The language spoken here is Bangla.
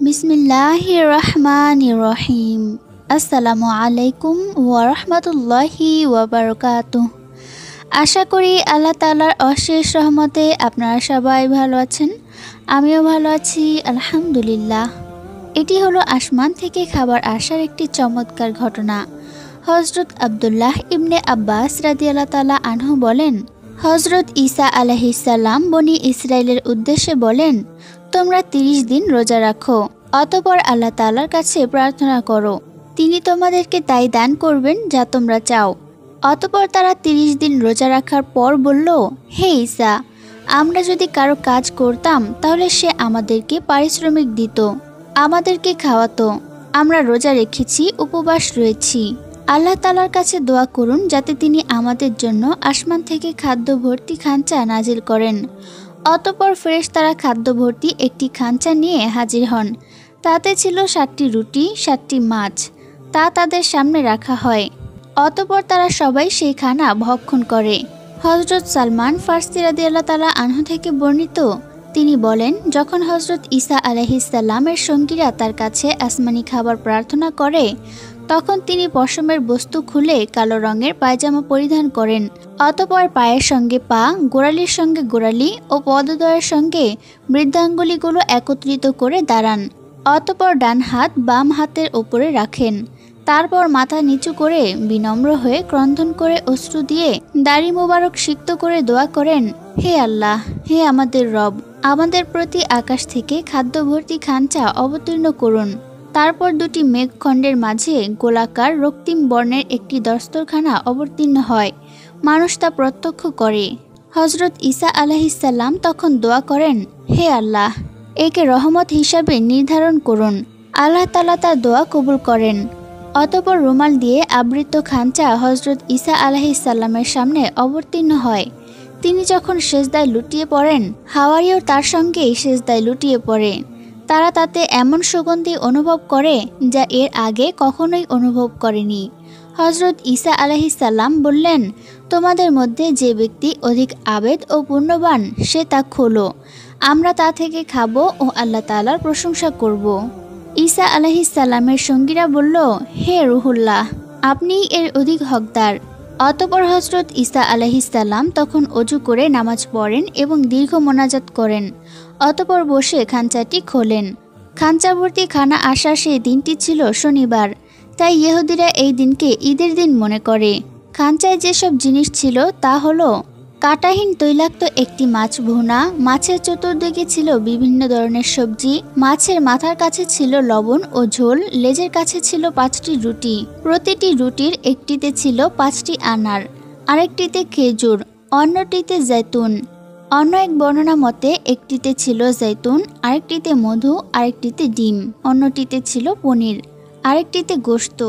বিসমিল্লাহির রহমানির রহিম। আসসালামু আলাইকুম ওয়া রাহমাতুল্লাহি ওয়া বারাকাতুহু। আশা করি আল্লাহ তাআলার অশেষ রহমতে আপনারা সবাই ভালো আছেন। আমিও ভালো আছি আলহামদুলিল্লাহ। এটি হলো আসমান থেকে খাবার আসার একটি চমৎকার ঘটনা। হযরত আব্দুল্লাহ ইবনে আব্বাস রাদিয়াল্লাহু তাআলা আনহু বলেন, হযরত ঈসা আলাইহিস সালাম বনি ইসরাইলের উদ্দেশ্যে বলেন, তোমরা 30 দিন রোজা রাখো, অতঃপর আল্লাহ তাআলার কাছে প্রার্থনা করো, তিনি তোমাদেরকে তাই দান করবেন যা তোমরা চাও। অতঃপর তারা 30 দিন রোজা রাখার পর বলল, হে ঈসা, আমরা যদি কারো কাজ করতাম তাহলে সে আমাদেরকে পারিশ্রমিক দিত, আমাদেরকে খাওয়াতো। আমরা রোজা রেখেছি, উপবাস রয়েছি। আল্লাহ তাআলার কাছে দোয়া করুন যাতে তিনি আমাদের জন্য আসমান থেকে খাদ্য ভর্তি খাঞ্চা নাজিল করেন। অতঃপর ফেরেশতারা খাদ্য ভর্তি একটি খাঞ্চা নিয়ে হাজির হন। তাতে ছিল 7টি রুটি, 7টি মাছ। তা তাদের সামনে রাখা হয়। অতঃপর তারা সবাই সেই খানা ভক্ষণ করে। হযরত সালমান ফারসি রাদিয়াল্লাহু তাআলা আনহু থেকে বর্ণিত, তিনি বলেন, যখন হযরত ঈসা আলাইহিস সালামের সঙ্গীরা তার কাছে আসমানি খাবার প্রার্থনা করে, তখন তিনি পশমের বস্তু খুলে কালো রঙের পায়জামা পরিধান করেন। অতঃপর পায়ের সঙ্গে পা, গোড়ালির সঙ্গে গোড়ালি ও পদদ্বয়ের সঙ্গে বৃদ্ধাঙ্গুলিগুলো একত্রিত করে দাঁড়ান। অতঃপর ডান হাত বাম হাতের ওপরে রাখেন। তারপর মাথা নিচু করে বিনম্র হয়ে ক্রন্দন করে অশ্রু দিয়ে দাড়ি মোবারক সিক্ত করে দোয়া করেন, হে আল্লাহ, হে আমাদের রব, আমাদের প্রতি আকাশ থেকে খাদ্য ভর্তি খাঞ্চা অবতীর্ণ করুন। তারপর দুটি মেঘখণ্ডের মাঝে গোলাকার রক্তিম বর্ণের একটি দস্তরখানা অবতীর্ণ হয়। মানুষ তা প্রত্যক্ষ করে। হযরত ঈসা আলাইহিস সালাম তখন দোয়া করেন, হে আল্লাহ, একে রহমত হিসাবে নির্ধারণ করুন। আল্লাহ তাআলা তার দোয়া কবুল করেন। অতঃপর রুমাল দিয়ে আবৃত খাঞ্চা হযরত ঈসা আলাইহিস সালামের সামনে অবতীর্ণ হয়। তিনি যখন সেজদায় লুটিয়ে পড়েন, হাওয়ারীও তার সঙ্গেই সেজদায় লুটিয়ে পড়ে। তারা তাতে এমন সুগন্ধি অনুভব করে যা এর আগে কখনোই অনুভব করেনি। হযরত ঈসা আলাইহিস সালাম বললেন, তোমাদের মধ্যে যে ব্যক্তি অধিক আবেদ ও পুণ্যবান সে তা খোলো, আমরা তা থেকে খাবো ও আল্লাহ তাআলার প্রশংসা করব। ঈসা আলাইহিস সালামের সঙ্গীরা বলল, হে রুহুল্লাহ, আপনিই এর অধিক হকদার। অতঃপর হযরত ঈসা আলাইহিস সালাম তখন ওযু করে নামাজ পড়েন এবং দীর্ঘ মোনাজাত করেন। অতঃপর বসে খাঞ্চাটি খোলেন। খাঞ্চাভর্তি খানা আসার সেই দিনটি ছিল শনিবার, তাই ইহুদিরা এই দিনকে ঈদের দিন মনে করে। খাঞ্চায় যেসব জিনিস ছিল তা হলো কাঁটাহীন তৈলাক্ত একটি মাছ ভুনা, মাছের চতুর্দিকে ছিল বিভিন্ন ধরনের সবজি, মাছের মাথার কাছে ছিল লবণ ও ঝোল, লেজের কাছে ছিল 5টি রুটি, প্রতিটি রুটির একটিতে ছিল 5টি আনার, আরেকটিতে খেজুর, অন্যটিতে জৈতুন। অন্য এক বর্ণনা মতে একটিতে ছিল জৈতুন, আরেকটিতে মধু, আরেকটিতে ডিম, অন্যটিতে ছিল পনির, আরেকটিতে গোশত।